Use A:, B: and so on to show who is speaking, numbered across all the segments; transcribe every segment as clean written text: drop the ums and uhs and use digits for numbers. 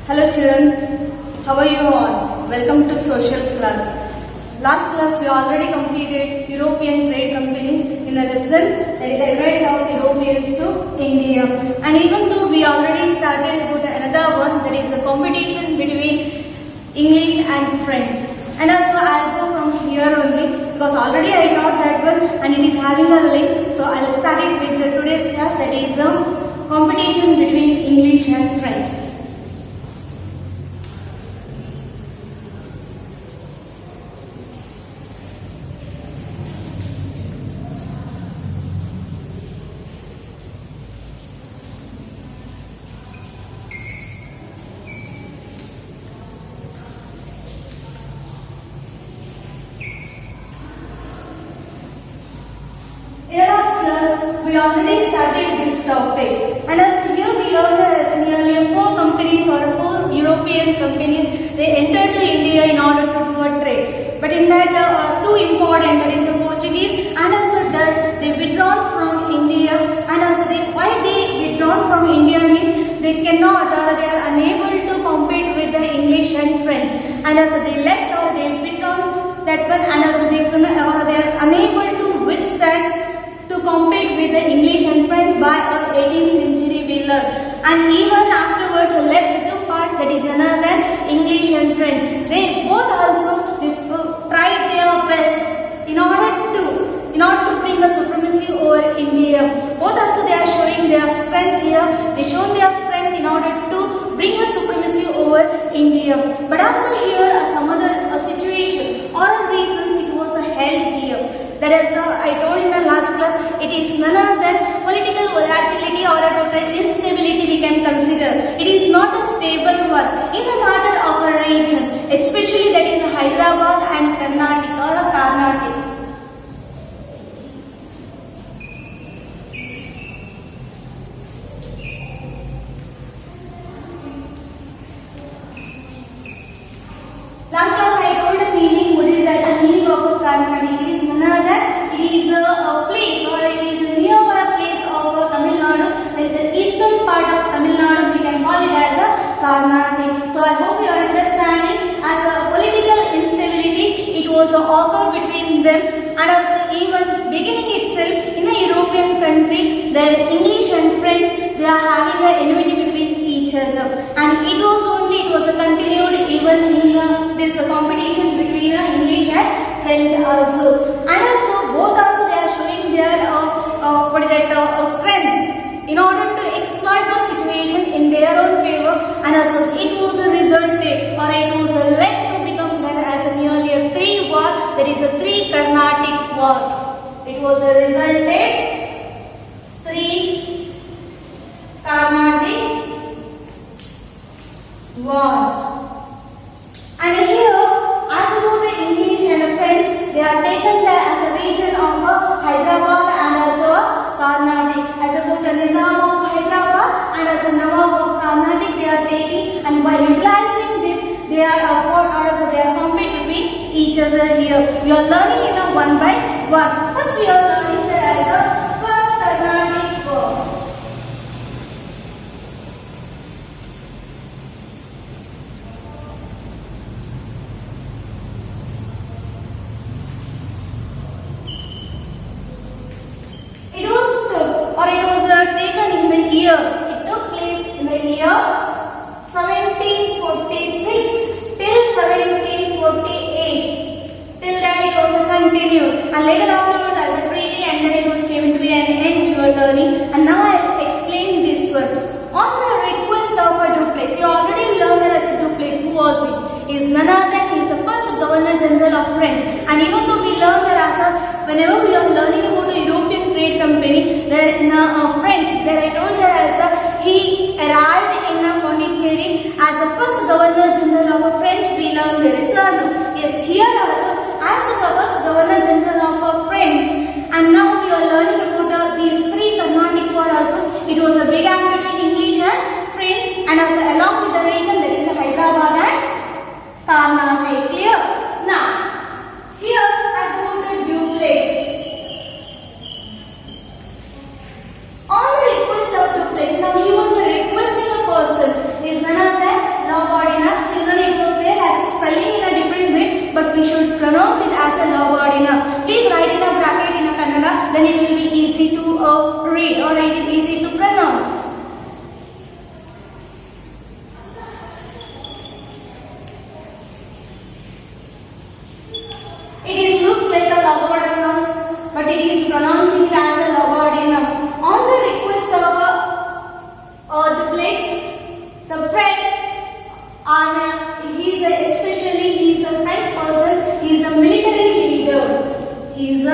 A: Hello children, how are you all? Welcome to social class. Last class we already completed European trade company in a lesson that is event of Europeans to India. And even though we already started about another one that is the competition between English and French. And also I'll go from here only because already I taught that one and it is having a link. So I'll start it with the today's class that is competition between English and French. In the last class, we already started this topic, and as here we learned that as nearly 4 companies or 4 European companies they entered to India in order to do a trade. But in that, 2 important, that is the Portuguese and also Dutch, they withdrawn from India, and also why they withdrawn from India means they cannot or they are unable to compete with the English and French, and also they left or they withdrawn that one, and also they are unable to withstand to compete with the English and French by 18th century we learn, and even afterwards left two part that is none other than English and French. They both also tried their best in order to bring a supremacy over India. Both also they are showing their strength here. They shown their strength in order to bring a supremacy over India. But also here some other situation or reasons it was held here. That is, I told in the last class, it is none other than political volatility or a total instability we can consider. It is not a stable one in a matter of a region, especially that is Hyderabad and Karnataka or Carnatic. Last class I told the meaning, what is that the meaning of a Carnatic? It is none other than it is a place or it is a nearby place of Tamil Nadu. That is the eastern part of Tamil Nadu. We can call it as a Carnatic. So I hope you are understanding. As a political instability, it was occurred between them, and also even beginning itself in a European country, the English and French they are having an enmity between each other, and it was continued even in this competition between English and French also, and also both also they are showing their strength in order to exploit the situation in their own favor, and also it was resulted or it was led to become then as nearly a 3 war, that is a 3 Carnatic war. It was resulted 3 Carnatic wars. And here, as about the English and French, they are taken there as a region of Hyderabad and as a Carnatic. As about the Nizam of Hyderabad and as a Nawab of Carnatic, they are taking, and by utilizing this, they are compete between each other here. We are learning in a 1 by 1. First, we are learning that as a first Carnatic war. It took place in the year 1746 till 1748. Till then it was continued, and later afterwards as a treaty, and then it was came to be an end we were learning. And now I will explain this one. On the request of a duplex, you already learned that as a duplex. Who was he? He is none other than he is the first Governor General of French. And even though we learned that as whenever we are learning about a European trade company, there in French, there I told that as he arrived in Pondicherry as the first Governor General of French. We learned there is yes, here also as the first Governor General of French. And now we are learning about these 3 Carnatic war also. It was a big act between English and French, and also along with the region that is Hyderabad and Carnatic. Clear? Now, here as about the duplex. On the request of duplex, now he was requesting a person is none other than but it is pronouncing as a labordinum. On the request of Duplex, the French, he is a French person. He is a military leader. He is a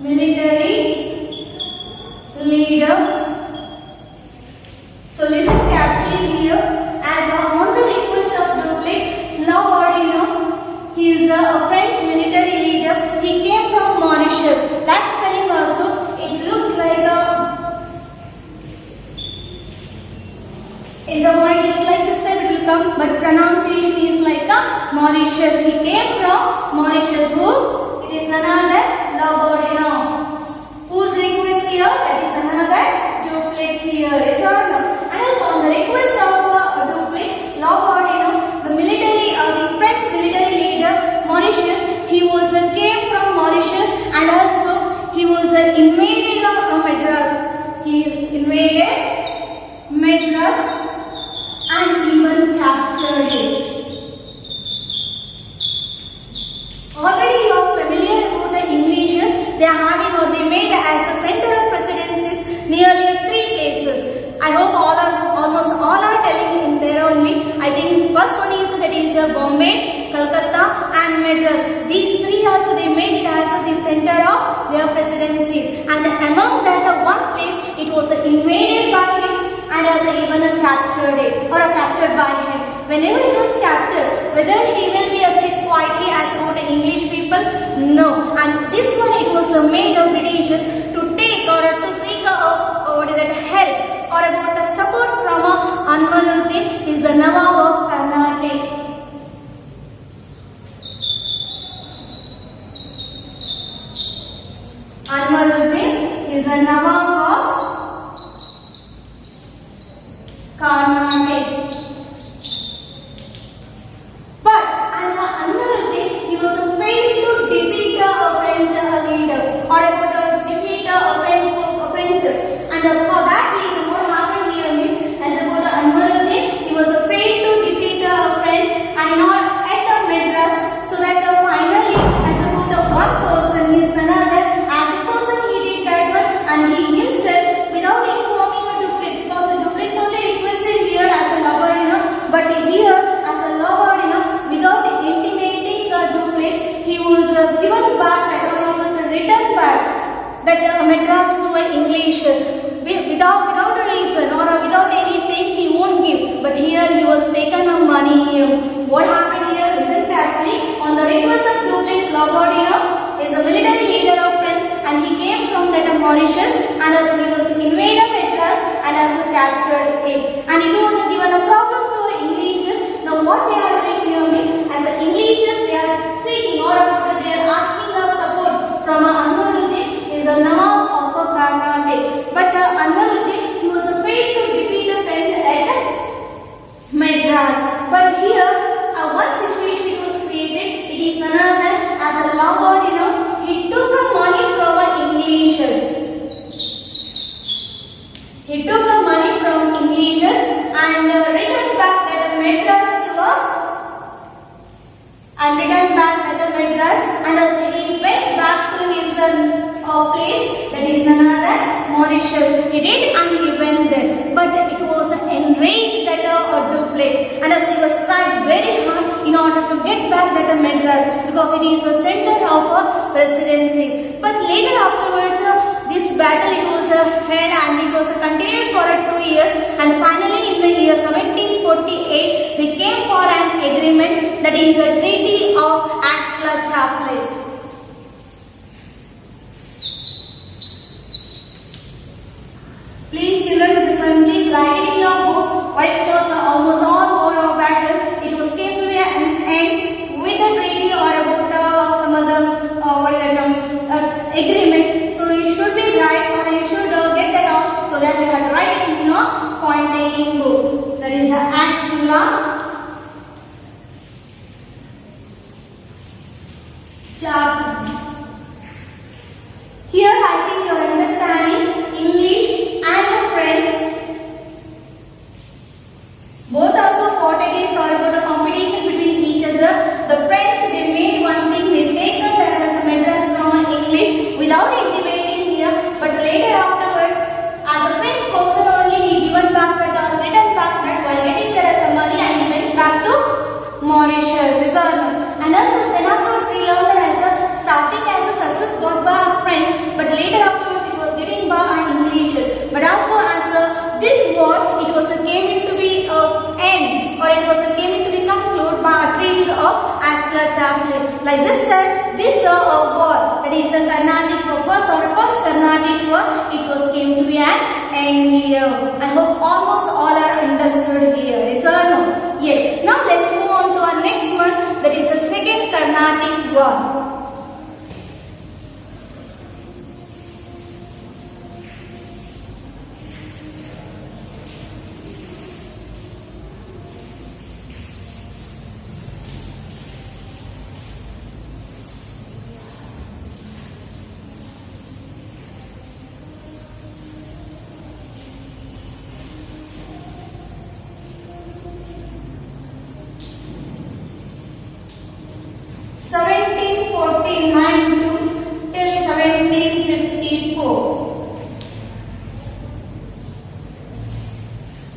A: military leader. So listen carefully here. As on the request of Duplex, Labordinum, he is a French military leader. He came from Mauritius. That spelling also, it looks like a word is like this type it will come, but pronunciation is like a Mauritius. He came from Mauritius. Who? It is none other Labordinum. Whose request here? That is none other Duplex here. Yes or no? And also on the request of Duplex, Labordinum, the French military leader, Mauritius, he came from Mauritius, and also he was invaded Madras. He invaded Madras and even captured it. Already you are familiar about the Englishes. They are having or they made as a center of presidencies nearly 3 places. I hope almost all are telling in there only. I think first one is that is Bombay, Calcutta and Madras. These 3 also they made it as the center of their presidencies. And among that one place it was invaded by him and also even captured it or captured by him. Whenever it was captured, whether he will be sit quietly as about the English people? No. And this one it was made of Britishers to take or to seek help or about the support from Anwaruddin is the Nawab of Carnatic. Anwaruddin is the Nawab of Carnatic. But as Anwaruddin, he was failed to defeat a French leader or about to defeat a French. And for that reason, what happened here is, as about Anwaruddin, he was failed to defeat a French and not at Madras. So that finally, as about one person, he is none other. As a person, he did that one, and he himself, without informing a Duplex, because a Duplex only requested here as a Labordinum, but here as a Labordinum, without intimating a Duplex, he was given back that or he was returned back that Madras to English without a reason or without anything he won't give. But here he was taken money. What happened here? Listen carefully. On the request of Duplex, Labordinum is a military leader of France and he came from that Mauritius and as he was invaded Madras and as captured it. And it was given a problem to the Englishes. Now what they are doing here is, as the Englishes they are seeking or they are asking the support from Anwaruddin is a Nawab of Carnatic. But Anwaruddin, he was failed to defeat the French at Madras. But here, one situation it was created. It is none other as a Labordinum. He took money from Englishes. He took money from Englishes and returned back at Madras and as he went back to his place, that is another Mauritius. He did and he went there, but it was enraged that Duplex, and as he was tried very hard in order to get back that Madras because it is the center of presidencies. But later afterwards, this battle it was held and it was continued for 2 years, and finally in the year 1748 they came for an agreement, that is a Treaty of Aix-la-Chapelle. Please children, this one please write it in your book. Why? Because almost all our battle it was came to an end with a treaty or about some other agreement. So you should be right or you should get that out so that you have to write it in your point taking book. That is the Aix-la-Chapelle. Here I think you are understanding English and French. Both also fought against or about a competition between each other. The French they made one thing, they take the Madras from English with Like this time, this war, that is the Carnatic war, first Carnatic war, it was came to be an end here. I hope almost all are understood here. Yes or no? Yes. Now let's move on to our next one, that is the second Carnatic war. Till 1754.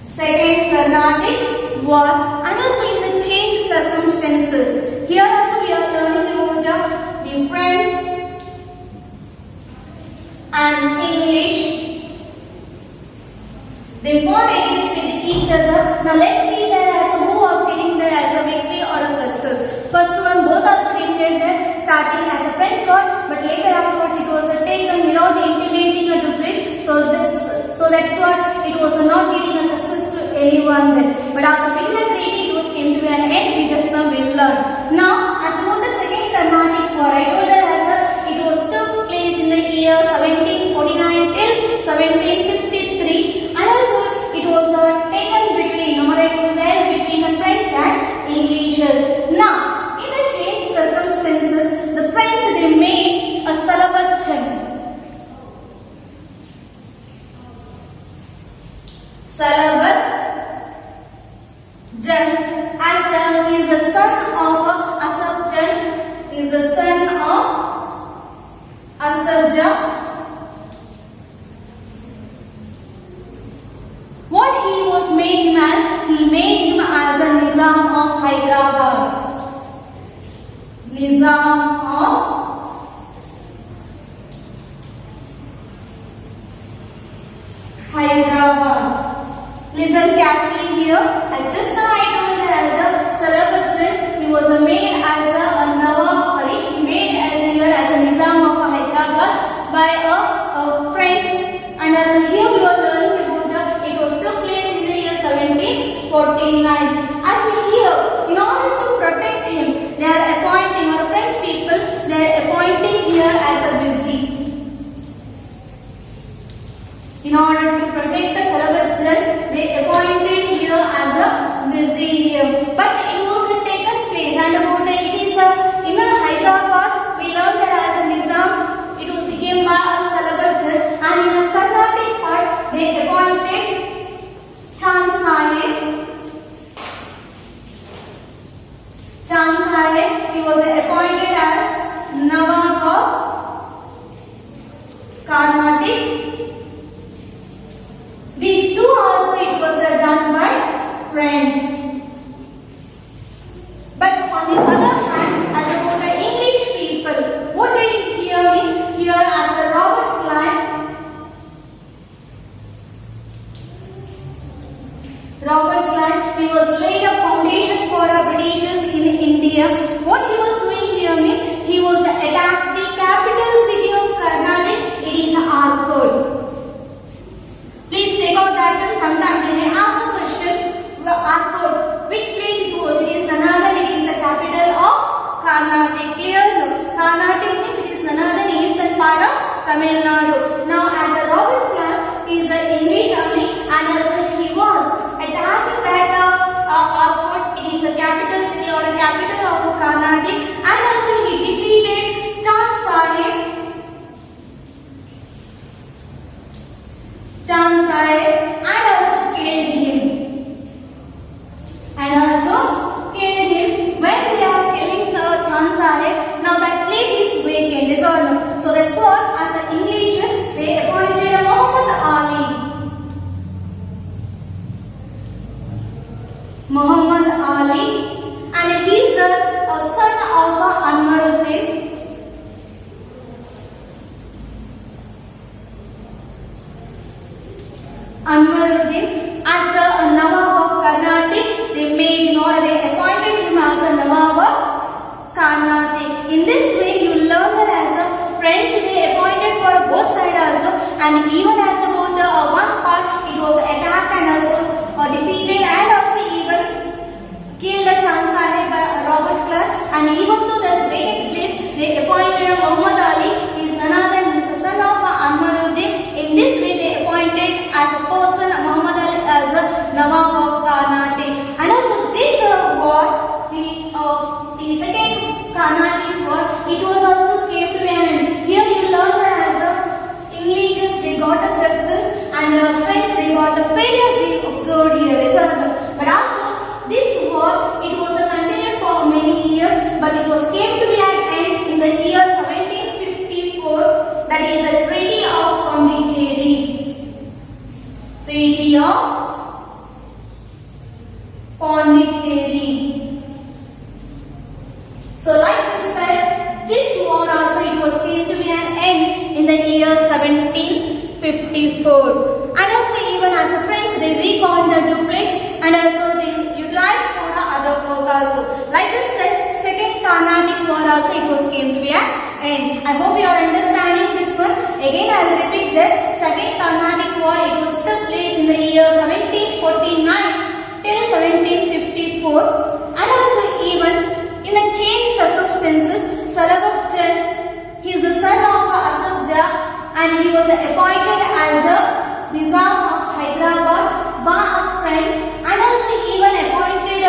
A: Second Carnatic War, and also in the changed circumstances. Here also we are learning about the French and English. They fought against each other. Now let's see that as who was getting there as a victory or a success. First one, both are stated there, starting as a French fort, but later afterwards it was taken without intimating a duplicate. So that's what it was not getting a success to anyone then. But as a within a treaty, it was came to an end. We just now will learn. Now, as about the second Carnatic war, I told that as it was took place in the year 1749 till 1753, and also it was taken between, or it was there between the French and English. Now, in the changed circumstances, the French they made a Salabat Jung. Salabat Jung, as he is the son of Asaf Jung, is the son of Asaf Jung. What he was made him as? He made him as a Nizam of Hyderabad. Nizam of Hyderabad. Listen carefully here. Just now I told you as a Salabat Jung, he was made as a Nawab. Sorry, he made as here as a Nizam of Hyderabad by a French. And as here we were learning about it was took place in the year 1749. As here, in order to protect him, they are appointing, or French people, they are appointing here as a vizier. In order to protect the Salabat Jung, they appointed here as a vizier. But it was taken place, and about it is in Hyderabad, we learned that as a Nizam, it was became by a Salabat Jung, and in the Carnatic part, they appointed Chand Sahib. Chand Sahib, he was appointed as Nawab of Carnatic. These two also it was done by French. But on the other hand, as about the English people, what they hear me here as a Robert Clive. Robert Clive, he was laid a foundation for Britishers in India. What he was doing here means he was attacked the capital city of Carnatic. It is Arcot. Please take out that one. Sometimes they may ask a question, Arcot, which place it was? It is none other, it is the capital of Carnatic. Clear? No. Carnatic means it is none other than eastern part of Tamil Nadu. Now as a Robert Clive, he is the English army, and as he was attacking that Arcot, it is a capital city or a capital of Carnatic, and also he defeated Chand Sahib. Chand Sahib, and also killed him. And also killed him. When they are killing Chand Sahib, now that place is vacant. Is all no. So that's what as the English they appointed Muhammad Ali. Muhammad Ali, and he is the son of Anwaruddin. Anwaruddin as a Nawab of Carnatic. They made, nor they appointed him as a Nawab of Carnatic. and even as about the one part it was attacked and also defeated and also even killed Chan Sahib by Robert Clark, and even though this vacant place they appointed Muhammad Ali is none other than the son of Anwaruddin. In this way they appointed as a person Muhammad Ali as the Nawab of Carnatic. And also this war, the second Carnatic war, it was also came to an end. Here you learn that as the English they got a success and French they got a failure being observed here. But also this war, it was continued for many years, but it was came to be an end in the year 1754. That is the Treaty of Pondicherry. Treaty of Pondicherry. So like this type, this war also it was came to be an end in the year 1754. And also even as the French they reconquered the duplex and also they utilized for the other work also. Like this second Carnatic war also it was came to be an end. I hope you are understanding this one. Again I will repeat that second Carnatic war it was took place in the year 1749 till 1754. And also even in the changed circumstances, Salabat Chand, he is the son of Asaf Jah and he was appointed as a Nizam of Hyderabad by a friend, and also even appointed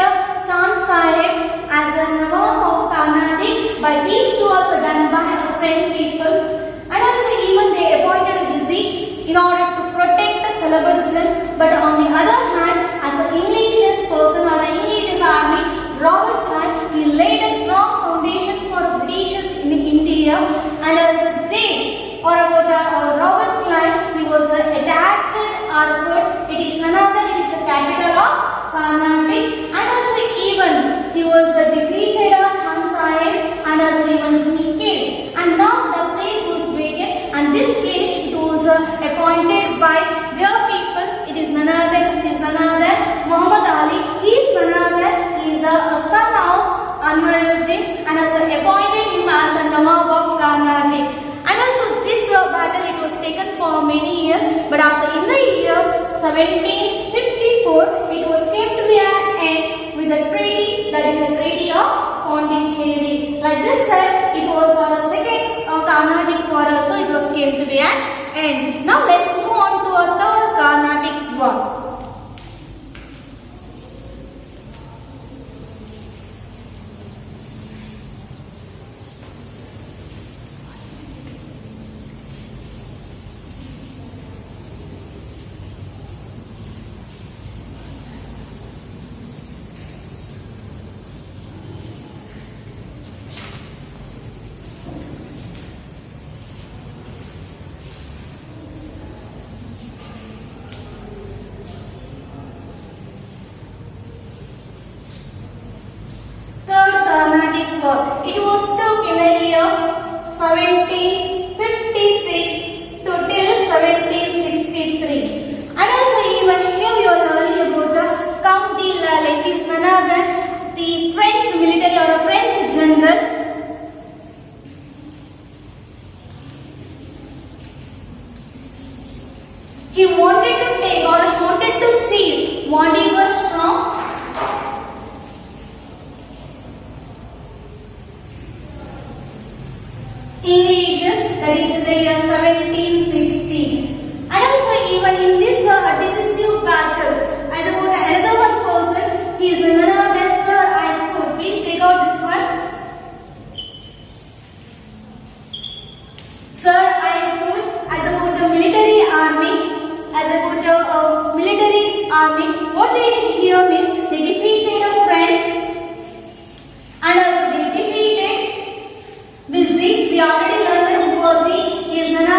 A: Chan Sahib as a Nawab of Carnatic. By these two also done by a friend people, and also even they appointed a vizier in order to protect the Salabat Chand. But on the other hand, as an English person or an English army, Robert Clive he laid a strong foundation for Britishers in India, and as they or about Robert Clive, he was attacked Arcot. It is none other, it is the capital of Carnatic, and also even he was defeated Chan Sahib and also even he killed. And now the place was vacant, and this place it was appointed by their people. It is none other, Muhammad Ali. He is none other, he is a son of Anwaruddin, and also appointed him as a Nawab of Carnatic. And also this battle it was taken for many years, but also in the year 1754 it was came to be an end with the treaty, that is a Treaty of Pondicherry. Like this time it was on a second Carnatic war also it was came to be an end. Now let's move on to a third Carnatic war. It was took in the year 1756 to till 1763. And also even here we are learning about the Count de Lally. He is none other than the French military or a French general. He wanted to take or he wanted to seize Mondiver's from English, that is in the year 1760. And also even in this decisive battle, as about another one person, he is none other than Sir Ironcourt. Please take out this one. Sir Ironcourt, as about the military army, what they did here means they defeated the French and also they defeated Bizzi. We already learned who was he. He is none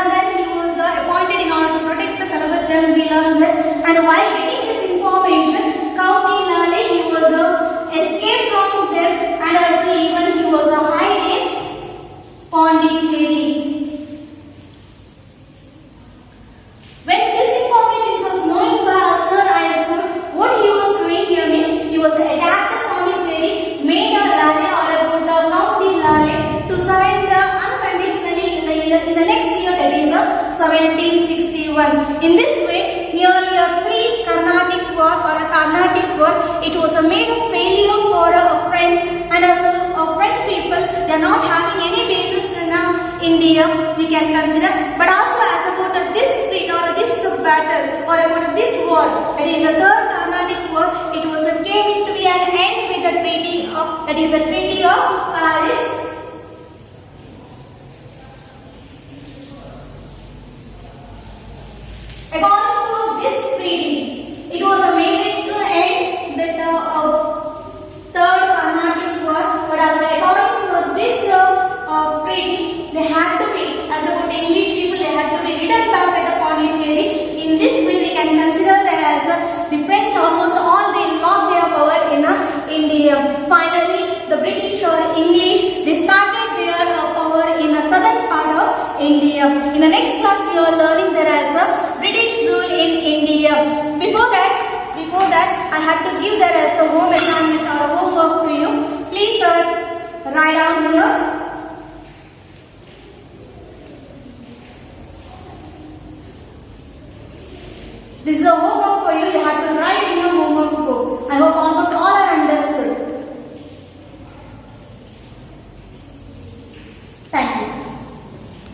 A: In this way, nearly a three-Carnatic war or a Carnatic war, it was a major failure for a French, and also French people, they are not having any basis in India, we can consider. But also as about this treaty or this battle or about this war, that is the third Carnatic war, it was came into be an end with the treaty of, that is the Treaty of Paris. According to this treaty, it was made to end the third Carnatic war, but also according to this treaty, they had to be, as about the English people, they had to be returned back at Pondicherry. In this way, we can consider that as the French almost all they lost their power in India. Finally, the British or English, they started their power in the southern part of India. In the next class, we are learning there as a British rule in India. Before that, I have to give there as a home assignment or homework to you. Please, write down here. This is a homework for you. You have to write in your homework book. I hope almost all